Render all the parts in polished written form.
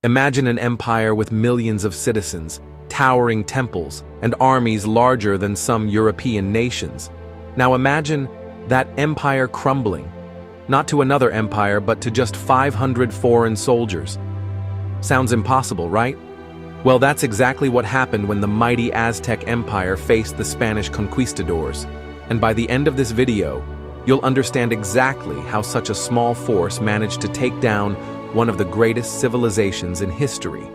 Imagine an empire with millions of citizens, towering temples, and armies larger than some European nations. Now imagine that empire crumbling, not to another empire but to just 500 foreign soldiers. Sounds impossible, right? Well, that's exactly what happened when the mighty Aztec Empire faced the Spanish conquistadors. And by the end of this video, you'll understand exactly how such a small force managed to take down one of the greatest civilizations in history.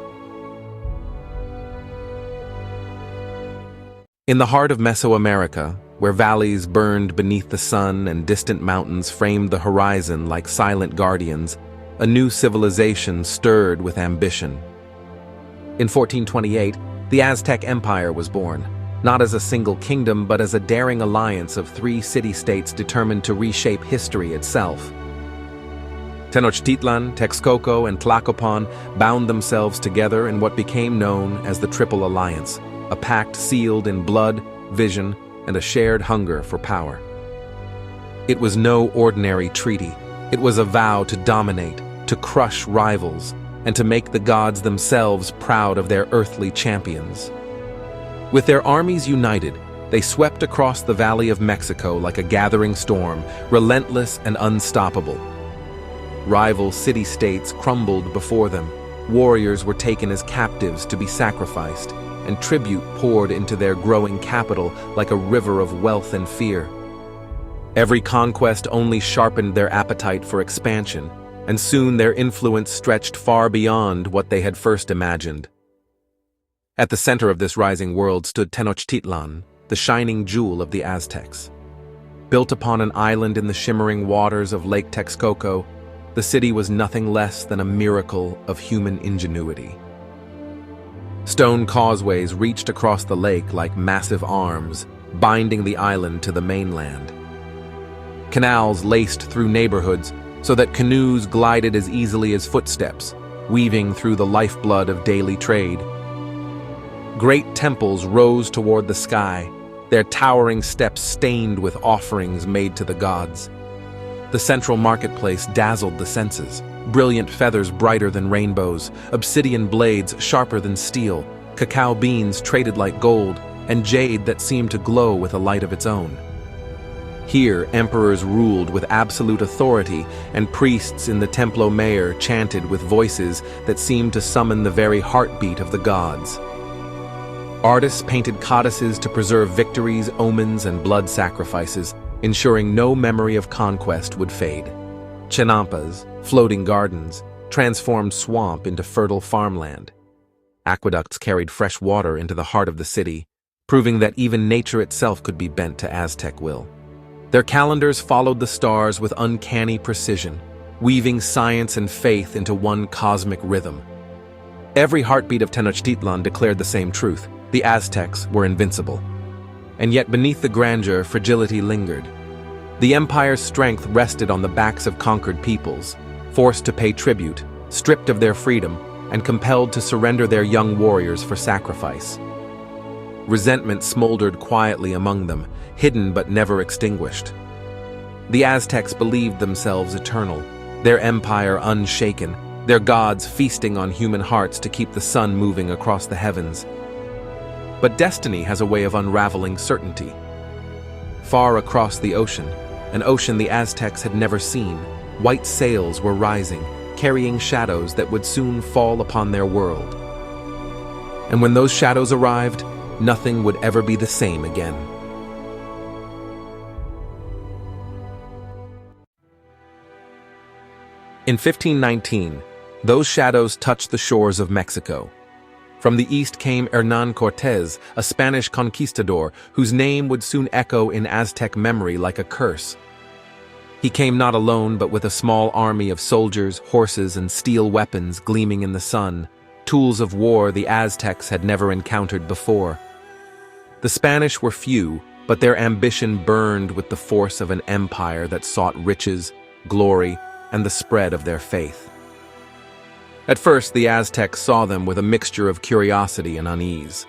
In the heart of Mesoamerica, where valleys burned beneath the sun and distant mountains framed the horizon like silent guardians, a new civilization stirred with ambition. In 1428, the Aztec Empire was born, not as a single kingdom but as a daring alliance of 3 city-states determined to reshape history itself. Tenochtitlan, Texcoco, and Tlacopan bound themselves together in what became known as the Triple Alliance, a pact sealed in blood, vision, and a shared hunger for power. It was no ordinary treaty. It was a vow to dominate, to crush rivals, and to make the gods themselves proud of their earthly champions. With their armies united, they swept across the Valley of Mexico like a gathering storm, relentless and unstoppable. Rival city-states crumbled before them, warriors were taken as captives to be sacrificed, and tribute poured into their growing capital like a river of wealth and fear. Every conquest only sharpened their appetite for expansion, and soon their influence stretched far beyond what they had first imagined. At the center of this rising world stood Tenochtitlan, the shining jewel of the Aztecs. Built upon an island in the shimmering waters of Lake Texcoco, the city was nothing less than a miracle of human ingenuity. Stone causeways reached across the lake like massive arms, binding the island to the mainland. Canals laced through neighborhoods so that canoes glided as easily as footsteps, weaving through the lifeblood of daily trade. Great temples rose toward the sky, their towering steps stained with offerings made to the gods. The central marketplace dazzled the senses, brilliant feathers brighter than rainbows, obsidian blades sharper than steel, cacao beans traded like gold, and jade that seemed to glow with a light of its own. Here, emperors ruled with absolute authority, and priests in the Templo Mayor chanted with voices that seemed to summon the very heartbeat of the gods. Artists painted codices to preserve victories, omens, and blood sacrifices, ensuring no memory of conquest would fade. Chinampas, floating gardens, transformed swamp into fertile farmland. Aqueducts carried fresh water into the heart of the city, proving that even nature itself could be bent to Aztec will. Their calendars followed the stars with uncanny precision, weaving science and faith into one cosmic rhythm. Every heartbeat of Tenochtitlan declared the same truth: the Aztecs were invincible. And yet beneath the grandeur, fragility lingered. The empire's strength rested on the backs of conquered peoples, forced to pay tribute, stripped of their freedom, and compelled to surrender their young warriors for sacrifice. Resentment smoldered quietly among them, hidden but never extinguished. The Aztecs believed themselves eternal, their empire unshaken, their gods feasting on human hearts to keep the sun moving across the heavens. But destiny has a way of unraveling certainty. Far across the ocean, an ocean the Aztecs had never seen, white sails were rising, carrying shadows that would soon fall upon their world. And when those shadows arrived, nothing would ever be the same again. In 1519, those shadows touched the shores of Mexico. From the east came Hernán Cortés, a Spanish conquistador whose name would soon echo in Aztec memory like a curse. He came not alone but with a small army of soldiers, horses, and steel weapons gleaming in the sun, tools of war the Aztecs had never encountered before. The Spanish were few, but their ambition burned with the force of an empire that sought riches, glory, and the spread of their faith. At first, the Aztecs saw them with a mixture of curiosity and unease.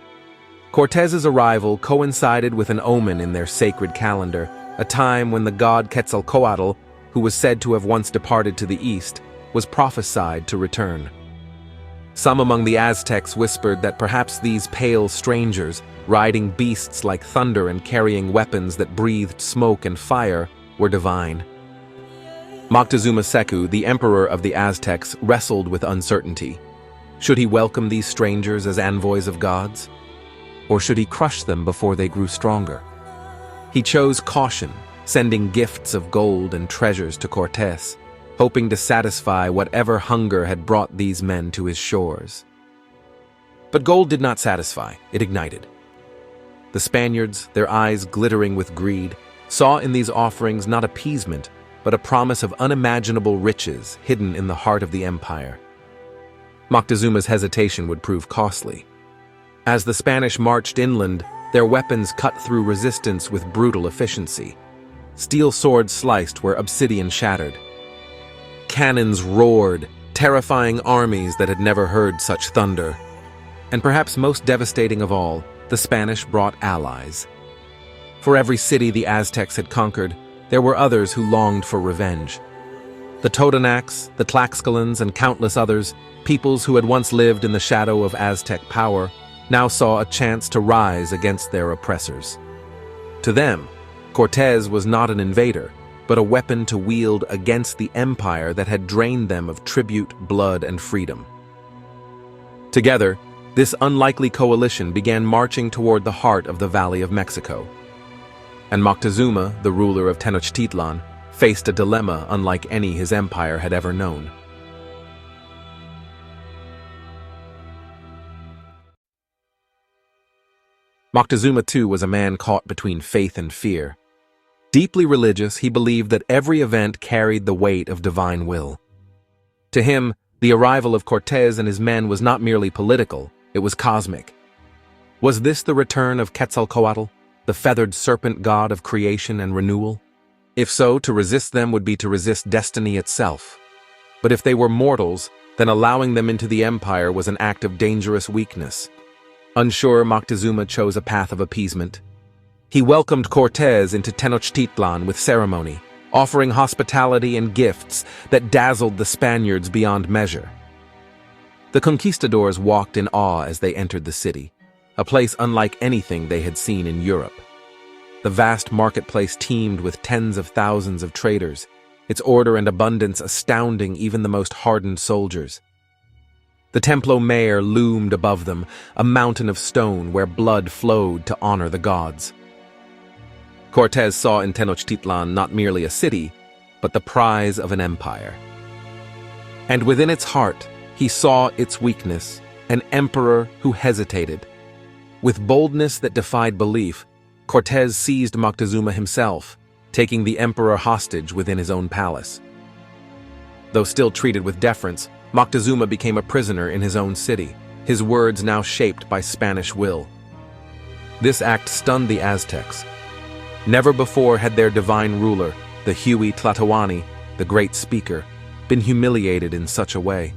Cortés's arrival coincided with an omen in their sacred calendar, a time when the god Quetzalcoatl, who was said to have once departed to the east, was prophesied to return. Some among the Aztecs whispered that perhaps these pale strangers, riding beasts like thunder and carrying weapons that breathed smoke and fire, were divine. Moctezuma Seku, the emperor of the Aztecs, wrestled with uncertainty. Should he welcome these strangers as envoys of gods? Or should he crush them before they grew stronger? He chose caution, sending gifts of gold and treasures to Cortés, hoping to satisfy whatever hunger had brought these men to his shores. But gold did not satisfy, it ignited. The Spaniards, their eyes glittering with greed, saw in these offerings not appeasement, but a promise of unimaginable riches hidden in the heart of the empire. Moctezuma's hesitation would prove costly. As the Spanish marched inland, their weapons cut through resistance with brutal efficiency. Steel swords sliced where obsidian shattered. Cannons roared, terrifying armies that had never heard such thunder. And perhaps most devastating of all, the Spanish brought allies. For every city the Aztecs had conquered, there were others who longed for revenge. The Totonacs, the Tlaxcalans, and countless others, peoples who had once lived in the shadow of Aztec power, now saw a chance to rise against their oppressors. To them, Cortés was not an invader, but a weapon to wield against the empire that had drained them of tribute, blood, and freedom. Together, this unlikely coalition began marching toward the heart of the Valley of Mexico. And Moctezuma, the ruler of Tenochtitlan, faced a dilemma unlike any his empire had ever known. Moctezuma too was a man caught between faith and fear. Deeply religious, he believed that every event carried the weight of divine will. To him, the arrival of Cortés and his men was not merely political, it was cosmic. Was this the return of Quetzalcoatl, the feathered serpent god of creation and renewal? If so, to resist them would be to resist destiny itself. But if they were mortals, then allowing them into the empire was an act of dangerous weakness. Unsure, Moctezuma chose a path of appeasement. He welcomed Cortés into Tenochtitlan with ceremony, offering hospitality and gifts that dazzled the Spaniards beyond measure. The conquistadors walked in awe as they entered the city, a place unlike anything they had seen in Europe. The vast marketplace teemed with tens of thousands of traders, its order and abundance astounding even the most hardened soldiers. The Templo Mayor loomed above them, a mountain of stone where blood flowed to honor the gods. Cortés saw in Tenochtitlan not merely a city, but the prize of an empire. And within its heart, he saw its weakness, an emperor who hesitated. With boldness that defied belief, Cortés seized Moctezuma himself, taking the emperor hostage within his own palace. Though still treated with deference, Moctezuma became a prisoner in his own city, his words now shaped by Spanish will. This act stunned the Aztecs. Never before had their divine ruler, the Huey Tlatoani, the great speaker, been humiliated in such a way.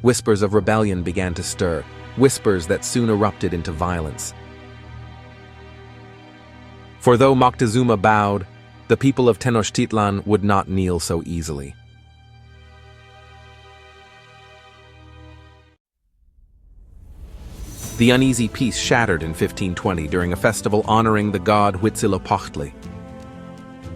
Whispers of rebellion began to stir, whispers that soon erupted into violence. For though Moctezuma bowed, the people of Tenochtitlan would not kneel so easily. The uneasy peace shattered in 1520 during a festival honoring the god Huitzilopochtli.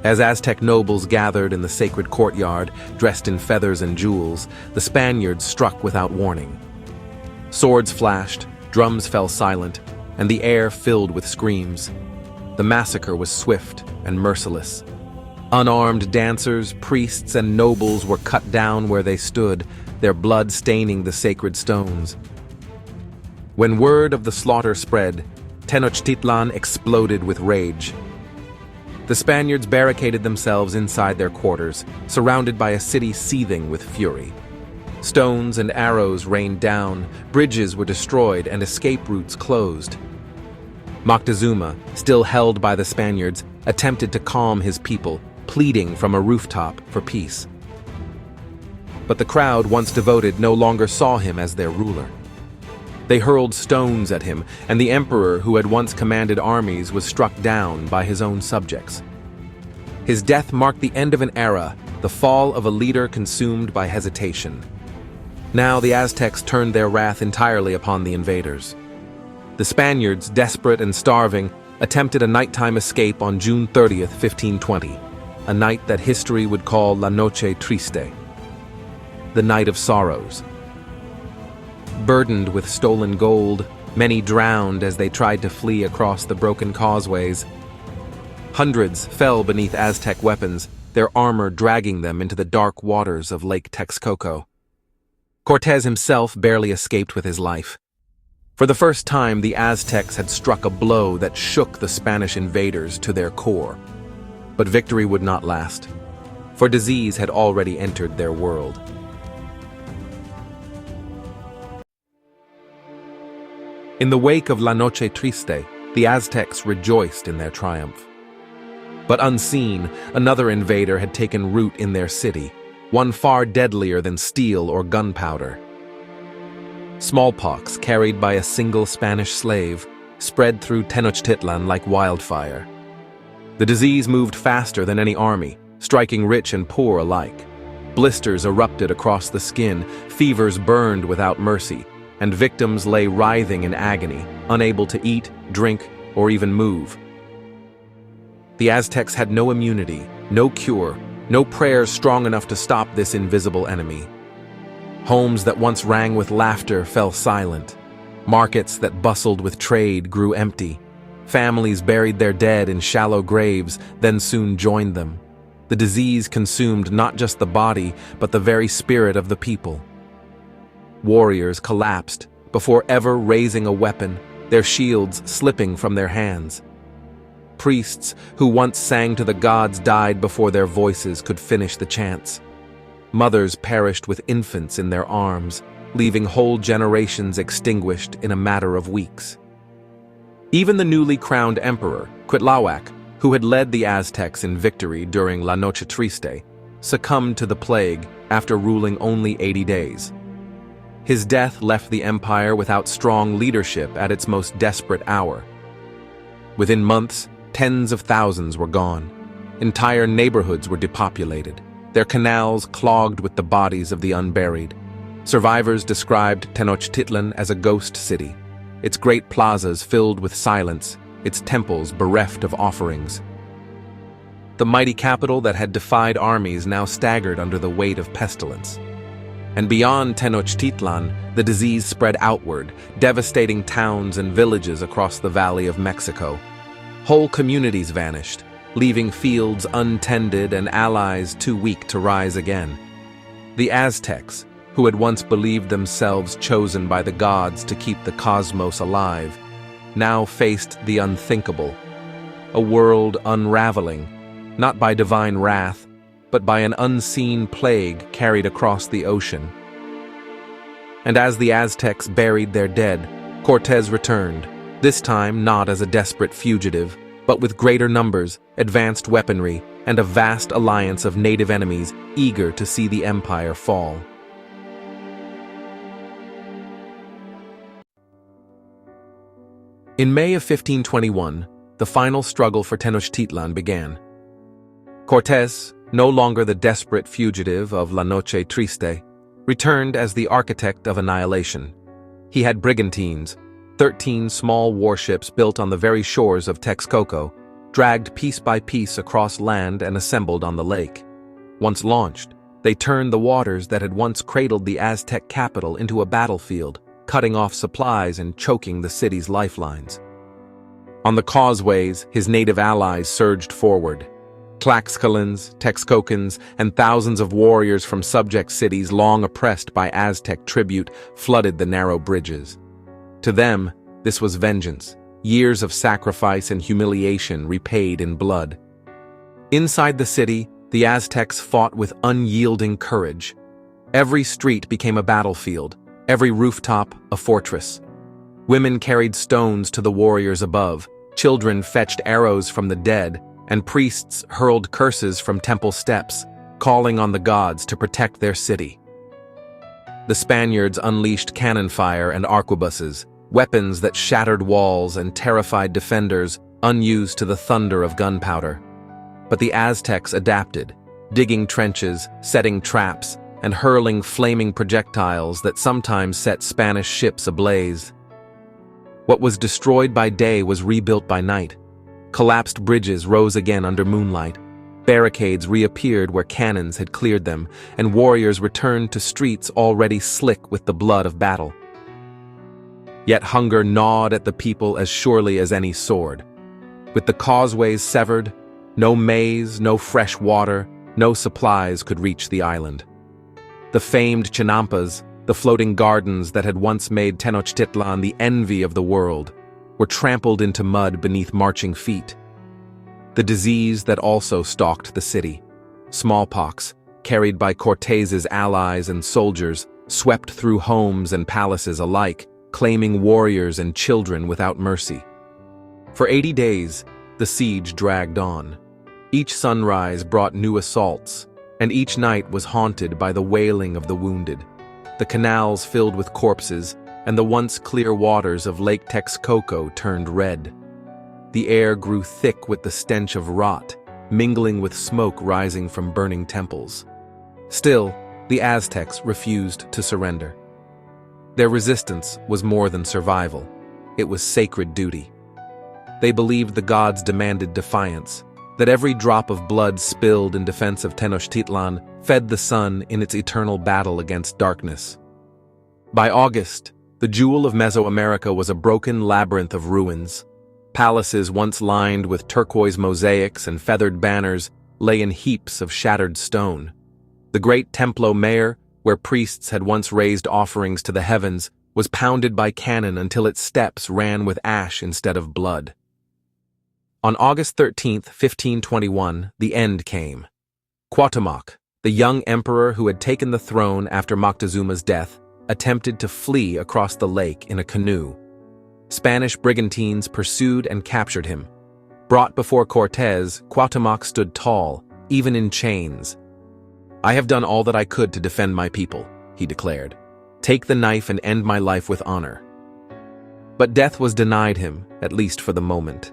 As Aztec nobles gathered in the sacred courtyard, dressed in feathers and jewels, the Spaniards struck without warning. Swords flashed, drums fell silent, and the air filled with screams. The massacre was swift and merciless. Unarmed dancers, priests, and nobles were cut down where they stood, their blood staining the sacred stones. When word of the slaughter spread, Tenochtitlan exploded with rage. The Spaniards barricaded themselves inside their quarters, surrounded by a city seething with fury. Stones and arrows rained down, bridges were destroyed, and escape routes closed. Moctezuma, still held by the Spaniards, attempted to calm his people, pleading from a rooftop for peace. But the crowd, once devoted, no longer saw him as their ruler. They hurled stones at him, and the emperor who had once commanded armies was struck down by his own subjects. His death marked the end of an era, the fall of a leader consumed by hesitation. Now the Aztecs turned their wrath entirely upon the invaders. The Spaniards, desperate and starving, attempted a nighttime escape on June 30th, 1520, a night that history would call La Noche Triste, the Night of Sorrows. Burdened with stolen gold, many drowned as they tried to flee across the broken causeways. Hundreds fell beneath Aztec weapons, their armor dragging them into the dark waters of Lake Texcoco. Cortés himself barely escaped with his life. For the first time, the Aztecs had struck a blow that shook the Spanish invaders to their core. But victory would not last, for disease had already entered their world. In the wake of La Noche Triste, the Aztecs rejoiced in their triumph. But unseen, another invader had taken root in their city, one far deadlier than steel or gunpowder. Smallpox, carried by a single Spanish slave, spread through Tenochtitlan like wildfire. The disease moved faster than any army, striking rich and poor alike. Blisters erupted across the skin, fevers burned without mercy, and victims lay writhing in agony, unable to eat, drink, or even move. The Aztecs had no immunity, no cure, no prayers strong enough to stop this invisible enemy. Homes that once rang with laughter fell silent. Markets that bustled with trade grew empty. Families buried their dead in shallow graves, then soon joined them. The disease consumed not just the body, but the very spirit of the people. Warriors collapsed before ever raising a weapon, their shields slipping from their hands. Priests who once sang to the gods died before their voices could finish the chants. Mothers perished with infants in their arms, leaving whole generations extinguished in a matter of weeks. Even the newly crowned emperor, Cuitlahuac, who had led the Aztecs in victory during La Noche Triste, succumbed to the plague after ruling only 80 days. His death left the empire without strong leadership at its most desperate hour. Within months, tens of thousands were gone. Entire neighborhoods were depopulated, their canals clogged with the bodies of the unburied. Survivors described Tenochtitlan as a ghost city, its great plazas filled with silence, its temples bereft of offerings. The mighty capital that had defied armies now staggered under the weight of pestilence. And beyond Tenochtitlan, the disease spread outward, devastating towns and villages across the Valley of Mexico. Whole communities vanished, leaving fields untended and allies too weak to rise again. The Aztecs, who had once believed themselves chosen by the gods to keep the cosmos alive, now faced the unthinkable, a world unraveling, not by divine wrath, but by an unseen plague carried across the ocean. And as the Aztecs buried their dead, Cortés returned, this time not as a desperate fugitive, but with greater numbers, advanced weaponry, and a vast alliance of native enemies eager to see the empire fall. In May of 1521, the final struggle for Tenochtitlan began. Cortés, no longer the desperate fugitive of La Noche Triste, returned as the architect of annihilation. He had brigantines, 13 small warships built on the very shores of Texcoco, dragged piece by piece across land and assembled on the lake. Once launched, they turned the waters that had once cradled the Aztec capital into a battlefield, cutting off supplies and choking the city's lifelines. On the causeways, his native allies surged forward. Tlaxcalans, Texcocans, and thousands of warriors from subject cities long oppressed by Aztec tribute flooded the narrow bridges. To them, this was vengeance, years of sacrifice and humiliation repaid in blood. Inside the city, the Aztecs fought with unyielding courage. Every street became a battlefield, every rooftop a fortress. Women carried stones to the warriors above, children fetched arrows from the dead, and priests hurled curses from temple steps, calling on the gods to protect their city. The Spaniards unleashed cannon fire and arquebuses, weapons that shattered walls and terrified defenders, unused to the thunder of gunpowder. But the Aztecs adapted, digging trenches, setting traps, and hurling flaming projectiles that sometimes set Spanish ships ablaze. What was destroyed by day was rebuilt by night. Collapsed bridges rose again under moonlight. Barricades reappeared where cannons had cleared them, and warriors returned to streets already slick with the blood of battle. Yet hunger gnawed at the people as surely as any sword. With the causeways severed, no maize, no fresh water, no supplies could reach the island. The famed chinampas, the floating gardens that had once made Tenochtitlan the envy of the world, were trampled into mud beneath marching feet. The disease that also stalked the city, smallpox, carried by Cortés's allies and soldiers, swept through homes and palaces alike, claiming warriors and children without mercy. For 80 days, the siege dragged on. Each sunrise brought new assaults, and each night was haunted by the wailing of the wounded. The canals filled with corpses, and the once clear waters of Lake Texcoco turned red. The air grew thick with the stench of rot, mingling with smoke rising from burning temples. Still, the Aztecs refused to surrender. Their resistance was more than survival. It was sacred duty. They believed the gods demanded defiance, that every drop of blood spilled in defense of Tenochtitlan fed the sun in its eternal battle against darkness. By August, the jewel of Mesoamerica was a broken labyrinth of ruins. Palaces once lined with turquoise mosaics and feathered banners lay in heaps of shattered stone. The great Templo Mayor, where priests had once raised offerings to the heavens, was pounded by cannon until its steps ran with ash instead of blood. On August 13, 1521, the end came. Cuauhtémoc, the young emperor who had taken the throne after Moctezuma's death, attempted to flee across the lake in a canoe. Spanish brigantines pursued and captured him. Brought before Cortés, Cuauhtémoc stood tall, even in chains. "I have done all that I could to defend my people," he declared. "Take the knife and end my life with honor." But death was denied him, at least for the moment.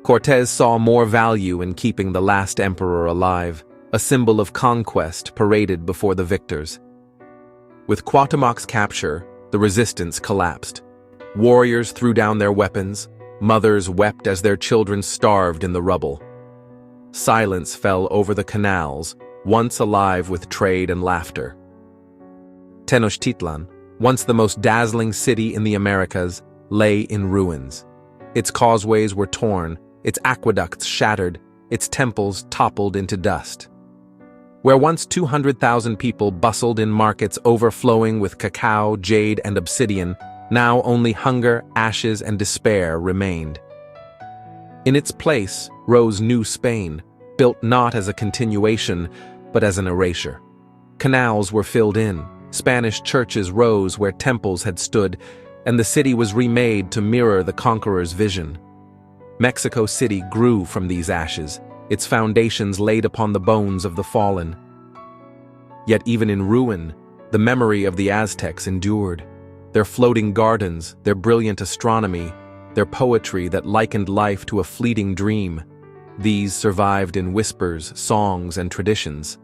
Cortés saw more value in keeping the last emperor alive, a symbol of conquest paraded before the victors. With Cuauhtémoc's capture, the resistance collapsed. Warriors threw down their weapons, mothers wept as their children starved in the rubble. Silence fell over the canals, once alive with trade and laughter. Tenochtitlan, once the most dazzling city in the Americas, lay in ruins. Its causeways were torn, its aqueducts shattered, its temples toppled into dust. Where once 200,000 people bustled in markets overflowing with cacao, jade, and obsidian, now only hunger, ashes, and despair remained. In its place rose New Spain, built not as a continuation, but as an erasure. Canals were filled in, Spanish churches rose where temples had stood, and the city was remade to mirror the conqueror's vision. Mexico City grew from these ashes, its foundations laid upon the bones of the fallen. Yet even in ruin, the memory of the Aztecs endured. Their floating gardens, their brilliant astronomy, their poetry that likened life to a fleeting dream. These survived in whispers, songs, and traditions.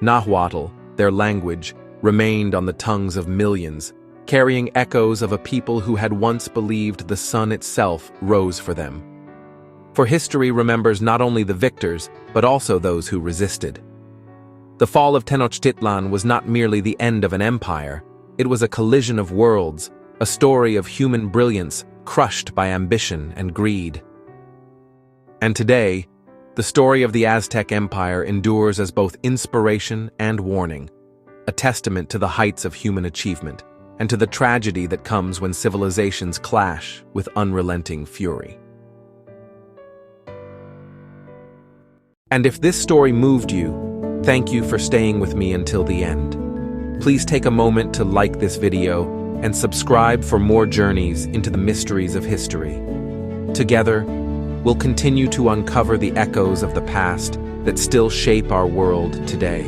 Nahuatl, their language, remained on the tongues of millions, carrying echoes of a people who had once believed the sun itself rose for them. For history remembers not only the victors, but also those who resisted. The fall of Tenochtitlan was not merely the end of an empire, it was a collision of worlds, a story of human brilliance crushed by ambition and greed. And today, the story of the Aztec Empire endures as both inspiration and warning, a testament to the heights of human achievement, and to the tragedy that comes when civilizations clash with unrelenting fury. And if this story moved you, thank you for staying with me until the end. Please take a moment to like this video and subscribe for more journeys into the mysteries of history. Together, we'll continue to uncover the echoes of the past that still shape our world today.